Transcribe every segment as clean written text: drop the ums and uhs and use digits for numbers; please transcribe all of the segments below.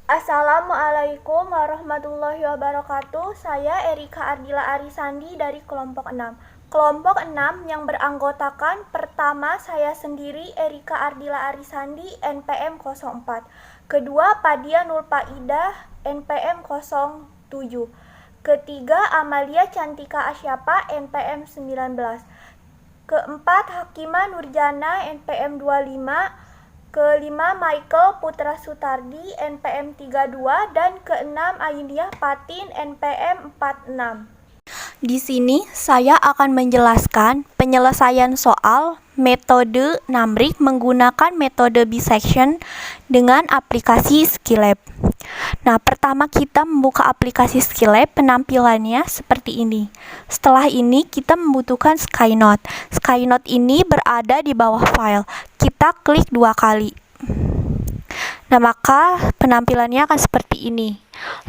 Assalamualaikum warahmatullahi wabarakatuh. Saya Erika Ardila Arisandi dari kelompok 6. Kelompok 6 yang beranggotakan pertama saya sendiri Erika Ardila Arisandi NPM 04. Kedua Padia Nurpaidah NPM 07. Ketiga Amalia Cantika Asyapa NPM 19. Keempat Hakimah Nurjana NPM 25. Kelima Michael Putra Sutardi NPM 32 dan keenam Ayunia Patin NPM 46. Di sini saya akan menjelaskan penyelesaian soal metode NAMRIC menggunakan metode bisection dengan aplikasi Skillab. Nah, pertama kita membuka aplikasi Skillab, penampilannya seperti ini. Setelah ini kita membutuhkan Skynote. Skynote ini berada di bawah file. Kita klik 2 kali. Nah, maka penampilannya akan seperti ini.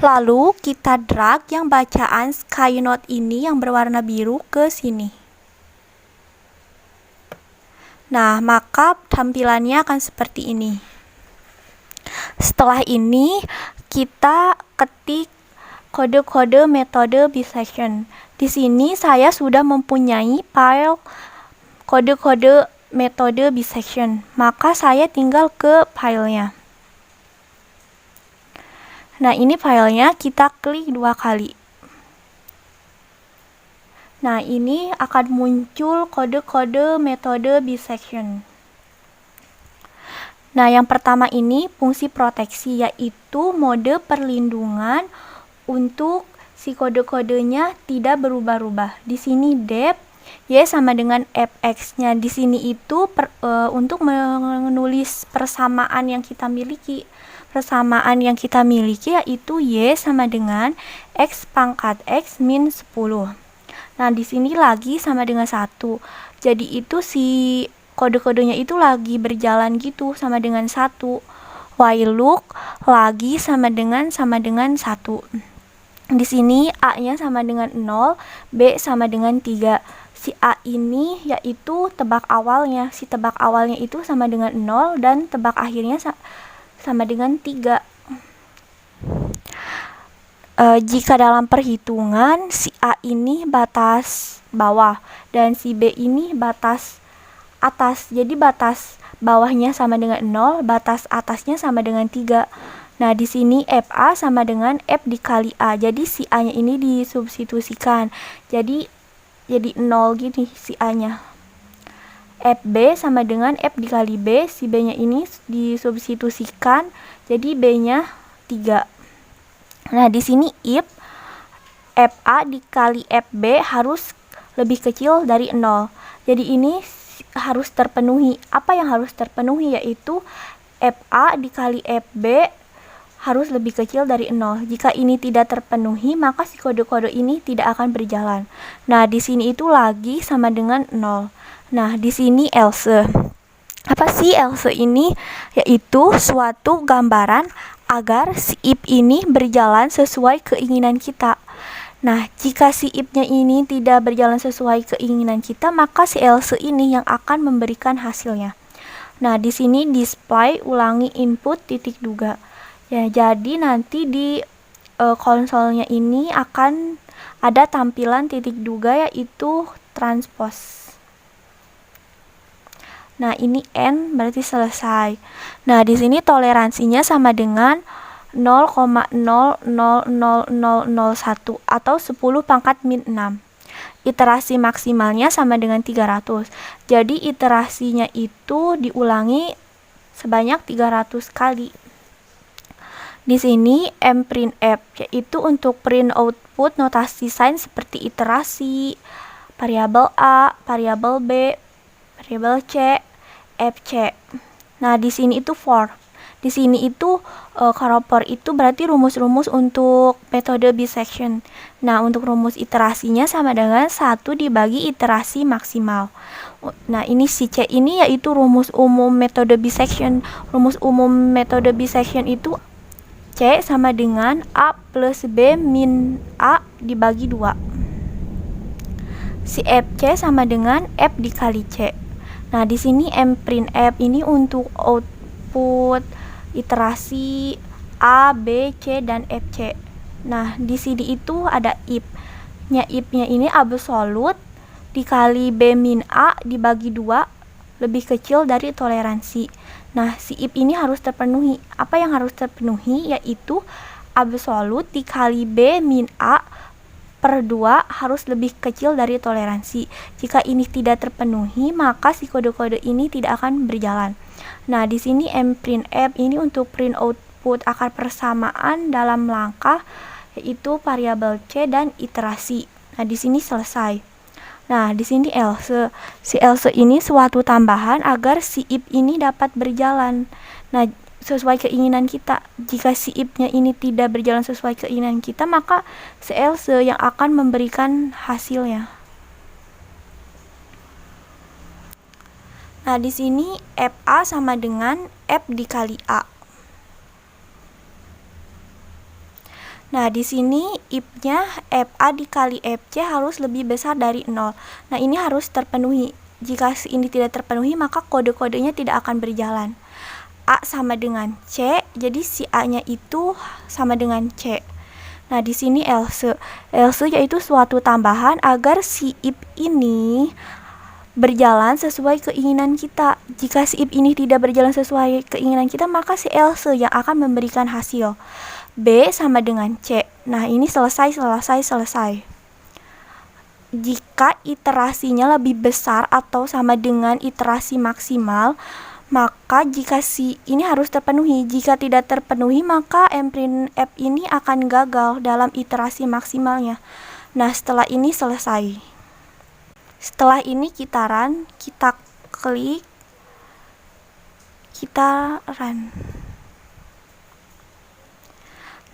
Lalu kita drag yang bacaan Skynote ini yang berwarna biru ke sini. Nah, maka tampilannya akan seperti ini. Setelah ini kita ketik kode-kode metode bisection. Di sini saya sudah mempunyai file kode-kode metode bisection. Maka saya tinggal ke filenya. Nah, ini filenya, kita klik 2 kali. Nah, ini akan muncul kode-kode metode bisection. Nah, yang pertama ini fungsi proteksi, yaitu mode perlindungan untuk si kode-kodenya tidak berubah-ubah. Di sini depth Y sama dengan fx-nya. Di sini itu untuk menulis persamaan yang kita miliki. Persamaan yang kita miliki yaitu Y sama dengan X pangkat X min 10. Nah, di sini lagi sama dengan 1. Jadi itu si kode-kodenya itu lagi berjalan gitu sama dengan 1. While loop lagi sama dengan 1. Di sini A-nya sama dengan 0, B sama dengan 3. Si A ini yaitu tebak awalnya. Si tebak awalnya itu sama dengan 0 dan tebak akhirnya sama dengan 3. Jika dalam perhitungan si A ini batas bawah dan si B ini batas atas. Jadi batas bawahnya sama dengan 0, batas atasnya sama dengan 3. Nah, di sini FA sama dengan F dikali A. Jadi si A-nya ini disubstitusikan. Jadi 0 gini si A-nya. FB sama dengan F dikali B, si B-nya ini disubstitusikan, jadi B-nya 3. Nah, di sini if FA dikali FB harus lebih kecil dari 0. Jadi ini harus terpenuhi. Apa yang harus terpenuhi yaitu FA dikali FB harus lebih kecil dari 0. Jika ini tidak terpenuhi, maka si kode-kode ini tidak akan berjalan. Nah, di sini itu lagi sama dengan 0. Nah, di sini else. Apa sih else ini? Yaitu suatu gambaran agar si if ini berjalan sesuai keinginan kita. Nah, jika si if-nya ini tidak berjalan sesuai keinginan kita, maka si else ini yang akan memberikan hasilnya. Nah, di sini display ulangi input titik duga. Ya, jadi nanti di konsolnya ini akan ada tampilan titik duga yaitu transpose. Nah, ini N berarti selesai. Nah, di sini toleransinya sama dengan 0,000001 atau 10 pangkat min 6. Iterasi maksimalnya sama dengan 300. Jadi iterasinya itu diulangi sebanyak 300 kali. Di sini mprintf yaitu untuk print output notasi sign seperti iterasi, variabel A, variabel B, variabel C, fc. Nah, di sini itu for. Di sini itu for itu berarti rumus-rumus untuk metode bisection. Nah, untuk rumus iterasinya sama dengan 1 dibagi iterasi maksimal. Nah, ini si C ini yaitu rumus umum metode bisection. Rumus umum metode bisection itu C sama dengan A plus B min A dibagi 2. Si fc sama dengan F dikali C. Nah, di sini mprintf ini untuk output iterasi A, B, C, dan FC. Nah, di sini itu ada if. If-nya ini absolut dikali B min A dibagi 2 lebih kecil dari toleransi. Nah, si if ini harus terpenuhi. Apa yang harus terpenuhi? Yaitu absolut dikali B min A per 2 harus lebih kecil dari toleransi. Jika ini tidak terpenuhi, maka si kode-kode ini tidak akan berjalan. Nah, di sini mprintf ini untuk print output akar persamaan dalam langkah yaitu variabel C dan iterasi. Nah, di sini selesai. Nah, di sini else. Si else ini suatu tambahan agar si if ini dapat berjalan. Nah, sesuai keinginan kita. Jika si if-nya ini tidak berjalan sesuai keinginan kita, maka si else yang akan memberikan hasilnya. Nah, di sini FA sama dengan F dikali A. Nah, di sini if-nya FA dikali FC harus lebih besar dari 0. Nah, ini harus terpenuhi. Jika ini tidak terpenuhi, maka kode-kodenya tidak akan berjalan. A sama dengan C, jadi si A-nya itu sama dengan C. Nah, di sini else. Else yaitu suatu tambahan agar si if ini berjalan sesuai keinginan kita. Jika si if ini tidak berjalan sesuai keinginan kita, maka si else yang akan memberikan hasil. B sama dengan C. Nah, ini selesai. Jika iterasinya lebih besar atau sama dengan iterasi maksimal, maka jika si ini harus terpenuhi. Jika tidak terpenuhi, maka mprintf ini akan gagal dalam iterasi maksimalnya. Nah, setelah ini selesai. Setelah ini kita run, kita klik, kita run.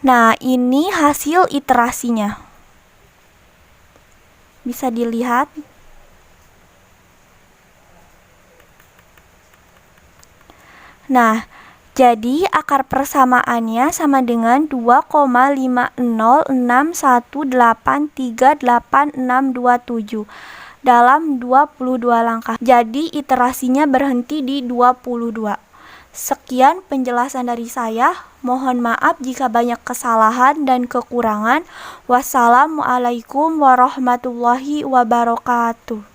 Nah, ini hasil iterasinya. Bisa dilihat. Nah, jadi akar persamaannya sama dengan 2,50618386627 dalam 22 langkah. Jadi iterasinya berhenti di 22. Sekian penjelasan dari saya. Mohon maaf jika banyak kesalahan dan kekurangan. Wassalamualaikum warahmatullahi wabarakatuh.